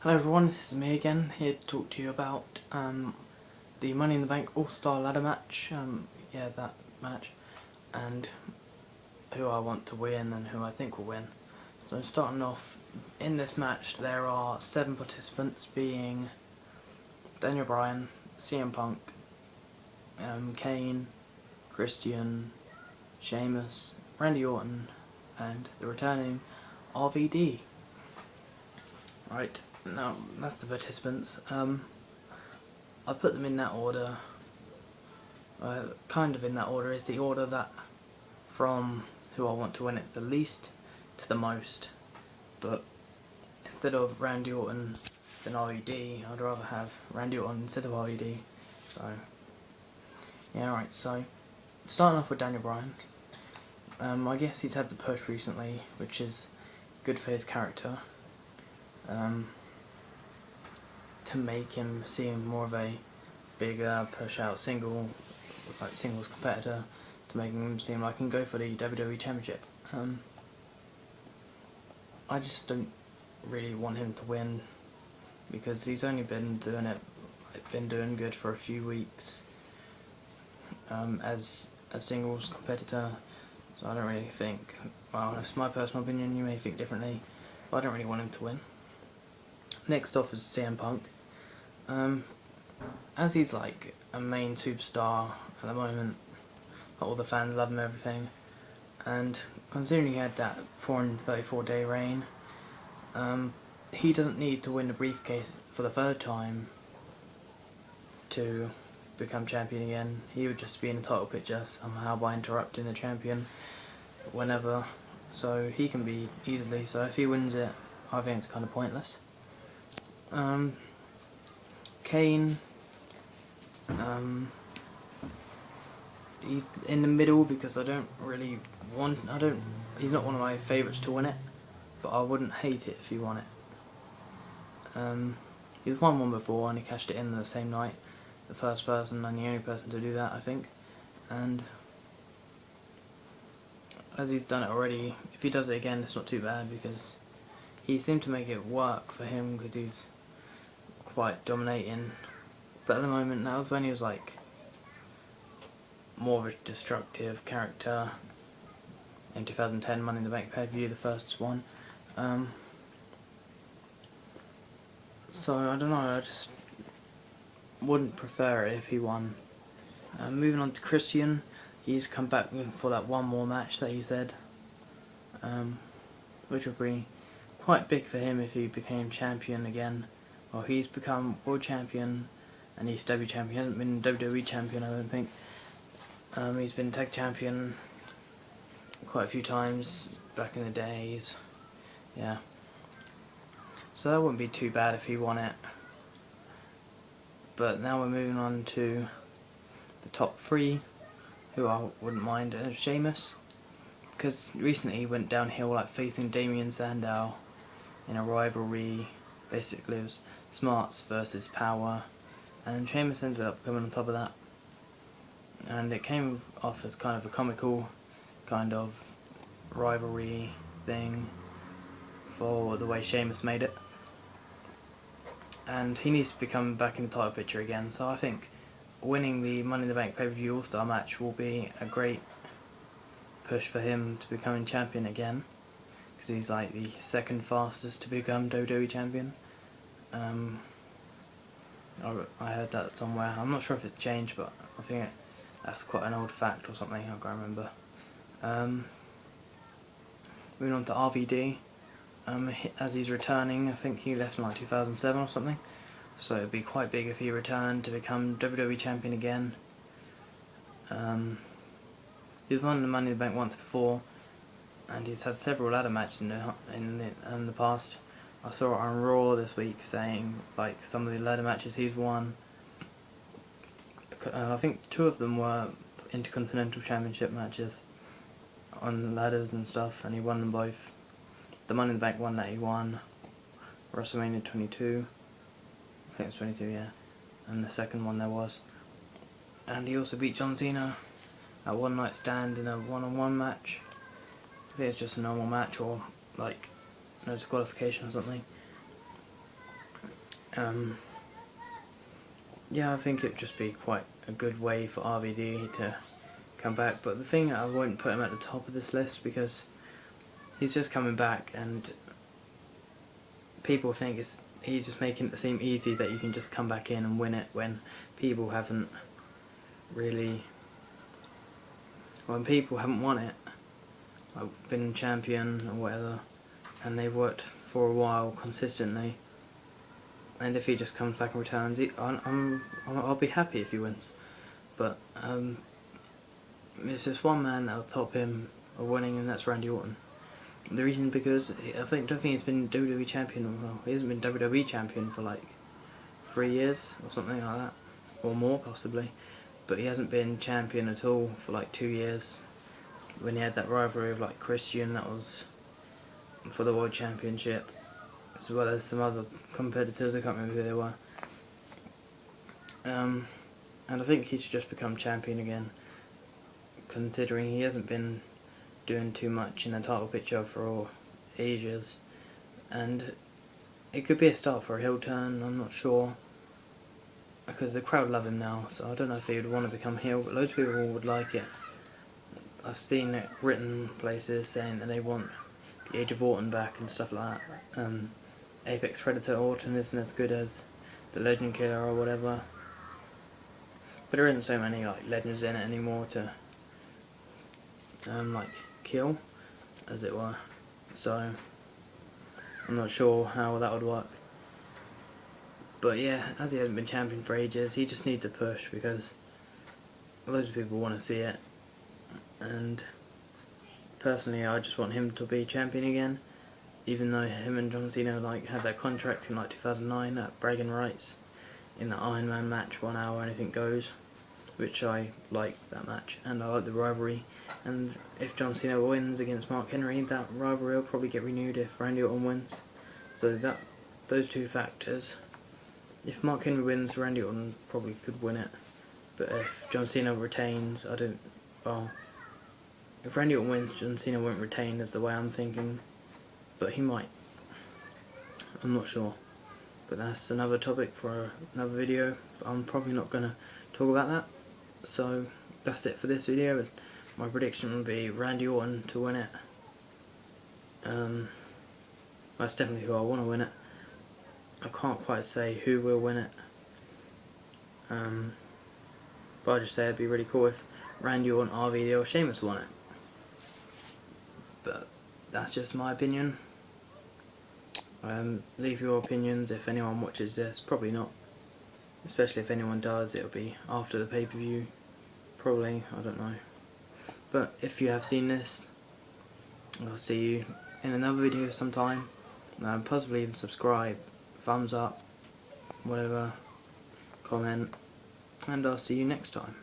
Hello everyone, this is me again, here to talk to you about the Money in the Bank All-Star Ladder match, that match, and who I want to win and who I think will win. So starting off, in this match there are 7 participants, being Daniel Bryan, CM Punk, Kane, Christian, Sheamus, Randy Orton, and the returning RVD. Right, now that's the participants. I put them in that order. Kind of in that order is the order that from who I want to win it the least to the most. But instead of Randy Orton then RVD, I'd rather have Randy Orton instead of RVD. So yeah, right. So starting off with Daniel Bryan. I guess he's had the push recently, which is good for his character. To make him seem more of a bigger push out singles competitor, to make him seem like he can go for the WWE Championship. I just don't really want him to win because he's only been doing good for a few weeks as a singles competitor, so I don't really think, well, that's my personal opinion, you may think differently, but I don't really want him to win. Next off is CM Punk. As he's like a main superstar at the moment, all the fans love him, everything, and considering he had that 434-day reign, he doesn't need to win the briefcase for the 3rd time to become champion again. He would just be in the title picture somehow by interrupting the champion whenever, so he can be easily, so if he wins it, I think it's kind of pointless. Kane, he's in the middle because he's not one of my favourites to win it, but I wouldn't hate it if he won it. He's won one before and he cashed it in the same night, the first person and the only person to do that, I think, and as he's done it already, if he does it again it's not too bad because he seemed to make it work for him because he's quite dominating, but at the moment, that was when he was like more of a destructive character in 2010 Money in the Bank pay-per-view, the first one. So I don't know, I just wouldn't prefer it if he won. Moving on to Christian, he's come back for that one more match that he said, which would be quite big for him if he became champion again. Well, he's become world champion and ECW champion. He hasn't been WWE champion, I don't think. He's been tag champion quite a few times back in the days. Yeah. So that wouldn't be too bad if he won it. But now we're moving on to the top 3, who I wouldn't mind. Sheamus, because recently he went downhill, like facing Damien Sandow in a rivalry. Basically it was smarts versus power, and Sheamus ended up coming on top of that, and it came off as kind of a comical kind of rivalry thing for the way Sheamus made it, and he needs to become back in the title picture again, so I think winning the Money in the Bank pay-per-view All-Star match will be a great push for him to becoming champion again, because he's like the 2nd fastest to become WWE champion. I heard that somewhere. I'm not sure if it's changed, but I think that's quite an old fact or something, I can't remember. Moving on to RVD, as he's returning, I think he left in like 2007 or something, so it'd be quite big if he returned to become WWE champion again. He's won the Money in the Bank once before, and he's had several ladder matches in the past. I saw it on Raw this week saying like some of the ladder matches he's won. I think 2 of them were Intercontinental Championship matches on ladders and stuff, and he won them both. The Money in the Bank one that he won, WrestleMania 22, I think it's 22, yeah, and the second one there was. And he also beat John Cena at One Night Stand in a one-on-one match. I think it's just a normal match or like no disqualification or something. Yeah, I think it'd just be quite a good way for RVD to come back, but the thing, I won't put him at the top of this list because he's just coming back and people think he's just making it seem easy that you can just come back in and win it when people haven't really, when people haven't won it, like been champion or whatever, and they've worked for a while consistently. And if he just comes back and returns, I'll be happy if he wins. But there's just one man that'll top him of winning, and that's Randy Orton. The reason because I don't think he's been WWE champion. Well, he hasn't been WWE champion for like 3 years or something like that, or more possibly. But he hasn't been champion at all for like 2 years. When he had that rivalry with like Christian, that was for the World Championship, as well as some other competitors. I can't remember who they were. And I think he should just become champion again, considering he hasn't been doing too much in the title picture for ages, and it could be a start for a heel turn. I'm not sure, because the crowd love him now, so I don't know if he would want to become heel, but loads of people would like it. I've seen it written places saying that they want the Age of Orton back and stuff like that. Apex Predator Orton isn't as good as the Legend Killer or whatever, but there isn't so many like legends in it anymore to like kill, as it were. So I'm not sure how that would work. But yeah, as he hasn't been champion for ages, he just needs a push because loads of people want to see it. And personally, I just want him to be champion again, even though him and John Cena like had that contract in like 2009 at Bragging Rights in the Iron Man match, 1 hour anything goes, which I like that match, and I like the rivalry. And if John Cena wins against Mark Henry, that rivalry will probably get renewed if Randy Orton wins. So those two factors. If Mark Henry wins, Randy Orton probably could win it. But if John Cena retains, if Randy Orton wins, John Cena won't retain, is the way I'm thinking. But he might. I'm not sure. But that's another topic for another video. I'm probably not going to talk about that. So that's it for this video. My prediction would be Randy Orton to win it. That's definitely who I want to win it. I can't quite say who will win it. But I'll just say it'd be really cool if Randy Orton, RVD or Sheamus won it. But that's just my opinion. Leave your opinions if anyone watches this. Probably not. Especially if anyone does, it'll be after the pay-per-view. Probably, I don't know. But if you have seen this, I'll see you in another video sometime. Possibly even subscribe, thumbs up, whatever, comment, and I'll see you next time.